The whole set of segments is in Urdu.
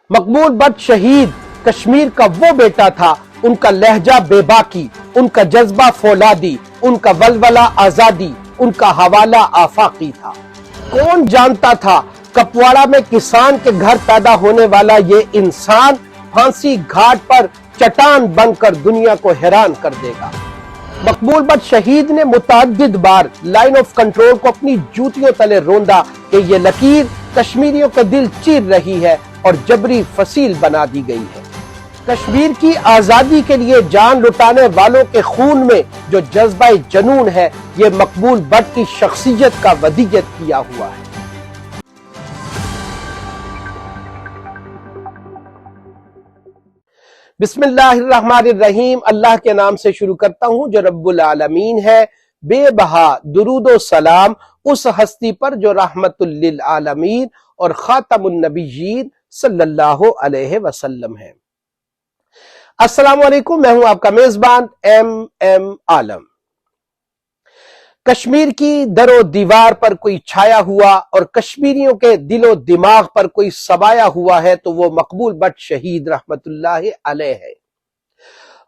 مقبول بٹ شہید کشمیر کا وہ بیٹا تھا، ان کا لہجہ بے باکی، ان کا جذبہ فولادی، ان کا ولولہ آزادی، ان کا حوالہ آفاقی تھا۔ کون جانتا تھا کپواڑہ میں کسان کے گھر پیدا ہونے والا یہ انسان پھانسی گھاٹ پر چٹان بن کر دنیا کو حیران کر دے گا۔ مقبول بٹ شہید نے متعدد بار لائن آف کنٹرول کو اپنی جوتیوں تلے روندا کہ یہ لکیر کشمیریوں کا دل چیر رہی ہے اور جبری فصیل بنا دی گئی ہے۔ کشمیر کی آزادی کے لیے جان لٹانے والوں کے خون میں جو جذبہ جنون ہے، یہ مقبول بٹ کی شخصیت کا ودیت کیا ہوا ہے۔ بسم اللہ الرحمن الرحیم، اللہ کے نام سے شروع کرتا ہوں جو رب العالمین ہے۔ بے بہا درود و سلام اس ہستی پر جو رحمت للعالمین اور خاتم النبیین صلی اللہ علیہ وسلم ہے۔ السلام علیکم، میں ہوں آپ کا میزبان ایم عالم۔ کشمیر کی در و دیوار پر کوئی چھایا ہوا اور کشمیریوں کے دل و دماغ پر کوئی سبایا ہوا ہے تو وہ مقبول بٹ شہید رحمت اللہ علیہ ہے۔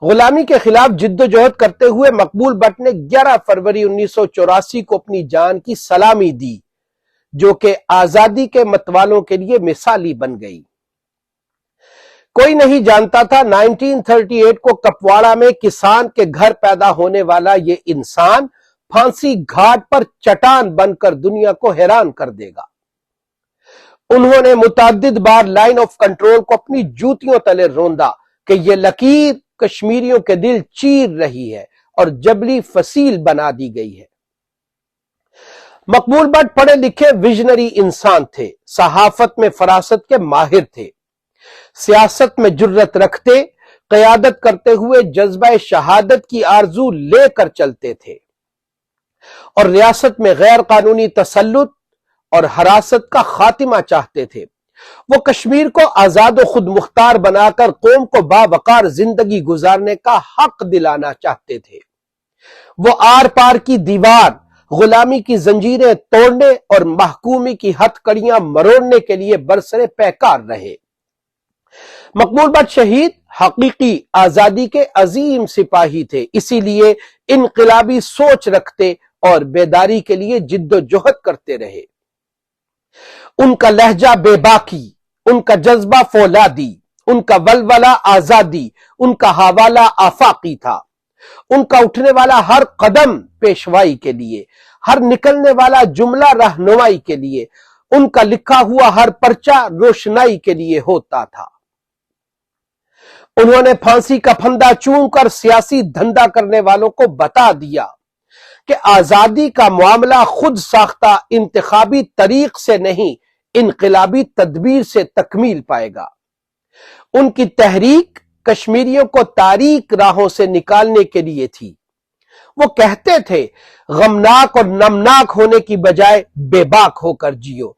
غلامی کے خلاف جد و جہد کرتے ہوئے مقبول بٹ نے 11 فروری 1984 کو اپنی جان کی سلامی دی، جو کہ آزادی کے متوالوں کے لیے مثالی بن گئی۔ کوئی نہیں جانتا تھا 1938 کو کپواڑہ میں کسان کے گھر پیدا ہونے والا یہ انسان پھانسی گھاٹ پر چٹان بن کر دنیا کو حیران کر دے گا۔ انہوں نے متعدد بار لائن آف کنٹرول کو اپنی جوتیوں تلے روندا کہ یہ لکیر کشمیریوں کے دل چیر رہی ہے اور جبلی فصیل بنا دی گئی ہے۔ مقبول بٹ پڑھے لکھے ویژنری انسان تھے، صحافت میں فراست کے ماہر تھے، سیاست میں جرت رکھتے، قیادت کرتے ہوئے جذبہ شہادت کی آرزو لے کر چلتے تھے اور ریاست میں غیر قانونی تسلط اور حراست کا خاتمہ چاہتے تھے۔ وہ کشمیر کو آزاد و خود مختار بنا کر قوم کو باوقار زندگی گزارنے کا حق دلانا چاہتے تھے۔ وہ آر پار کی دیوار، غلامی کی زنجیریں توڑنے اور محکومی کی ہتھ کڑیاں مروڑنے کے لیے برسرے پیکار رہے۔ مقبول بٹ شہید حقیقی آزادی کے عظیم سپاہی تھے، اسی لیے انقلابی سوچ رکھتے اور بیداری کے لیے جد و جہد کرتے رہے۔ ان کا لہجہ بے باکی، ان کا جذبہ فولادی، ان کا ولولہ آزادی، ان کا حوالہ آفاقی تھا۔ ان کا اٹھنے والا ہر قدم پیشوائی کے لیے، ہر نکلنے والا جملہ رہنمائی کے لیے، ان کا لکھا ہوا ہر پرچہ روشنائی کے لیے ہوتا تھا۔ انہوں نے پھانسی کا پھندا چون کر سیاسی دھندا کرنے والوں کو بتا دیا کہ آزادی کا معاملہ خود ساختہ انتخابی طریق سے نہیں، انقلابی تدبیر سے تکمیل پائے گا۔ ان کی تحریک کشمیریوں کو تاریک راہوں سے نکالنے کے لیے تھی۔ وہ کہتے تھے غمناک اور نمناک ہونے کی بجائے بے باک ہو کر جیو۔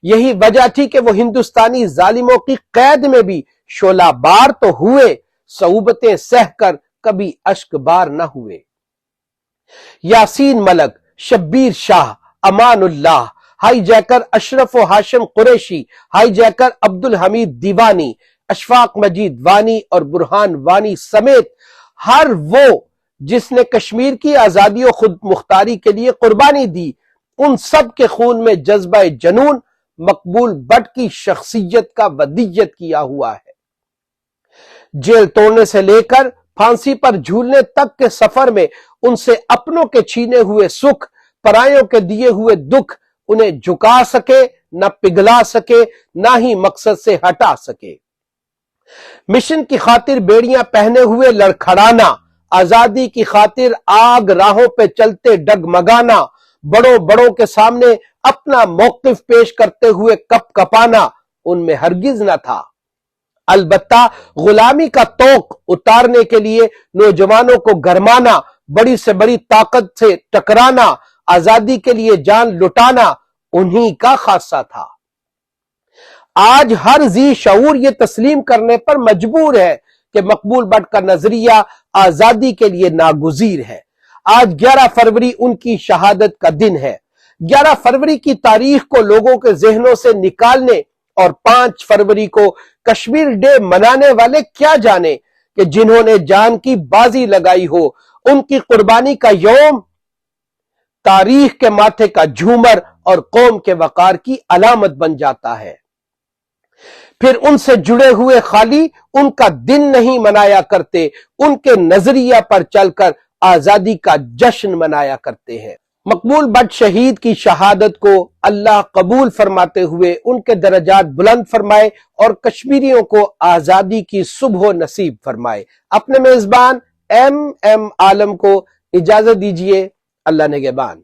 یہی وجہ تھی کہ وہ ہندوستانی ظالموں کی قید میں بھی شعلہ بار تو ہوئے، صعوبتیں سہ کر کبھی اشک بار نہ ہوئے۔ یاسین ملک، شبیر شاہ، امان اللہ، ہائی جیکر اشرف و ہاشم قریشی، ہائی جیکر عبدالحمید دیوانی، اشفاق مجید وانی اور برہان وانی سمیت ہر وہ جس نے کشمیر کی آزادی و خود مختاری کے لیے قربانی دی، ان سب کے خون میں جذبہ جنون مقبول بٹ کی شخصیت کا ودیت کیا ہوا ہے۔ جیل توڑنے سے لے کر پھانسی پر جھولنے تک کے سفر میں ان سے اپنوں کے چھینے ہوئے سکھ، پرایوں کے دیے ہوئے دکھ انہیں جھکا سکے، نہ پگھلا سکے، نہ ہی مقصد سے ہٹا سکے۔ مشن کی خاطر بیڑیاں پہنے ہوئے لڑکھڑانا، آزادی کی خاطر آگ راہوں پہ چلتے ڈگمگانا، بڑوں کے سامنے اپنا موقف پیش کرتے ہوئے کپ کپانا ان میں ہرگز نہ تھا۔ البتہ غلامی کا طوق اتارنے کے لیے نوجوانوں کو گرمانا، بڑی سے بڑی طاقت سے ٹکرانا، آزادی کے لیے جان لٹانا انہی کا خاصہ تھا۔ آج ہر ذی شعور یہ تسلیم کرنے پر مجبور ہے کہ مقبول بٹ کا نظریہ آزادی کے لیے ناگزیر ہے۔ آج 11 فروری ان کی شہادت کا دن ہے۔ 11 فروری کی تاریخ کو لوگوں کے ذہنوں سے نکالنے اور 5 فروری کو کشمیر ڈے منانے والے کیا جانے کہ جنہوں نے جان کی بازی لگائی ہو ان کی قربانی کا یوم تاریخ کے ماتھے کا جھومر اور قوم کے وقار کی علامت بن جاتا ہے۔ پھر ان سے جڑے ہوئے خالی ان کا دن نہیں منایا کرتے، ان کے نظریہ پر چل کر آزادی کا جشن منایا کرتے ہیں۔ مقبول بٹ شہید کی شہادت کو اللہ قبول فرماتے ہوئے ان کے درجات بلند فرمائے اور کشمیریوں کو آزادی کی صبح نصیب فرمائے۔ اپنے میزبان ایم عالم کو اجازت دیجیے۔ اللہ نگہبان۔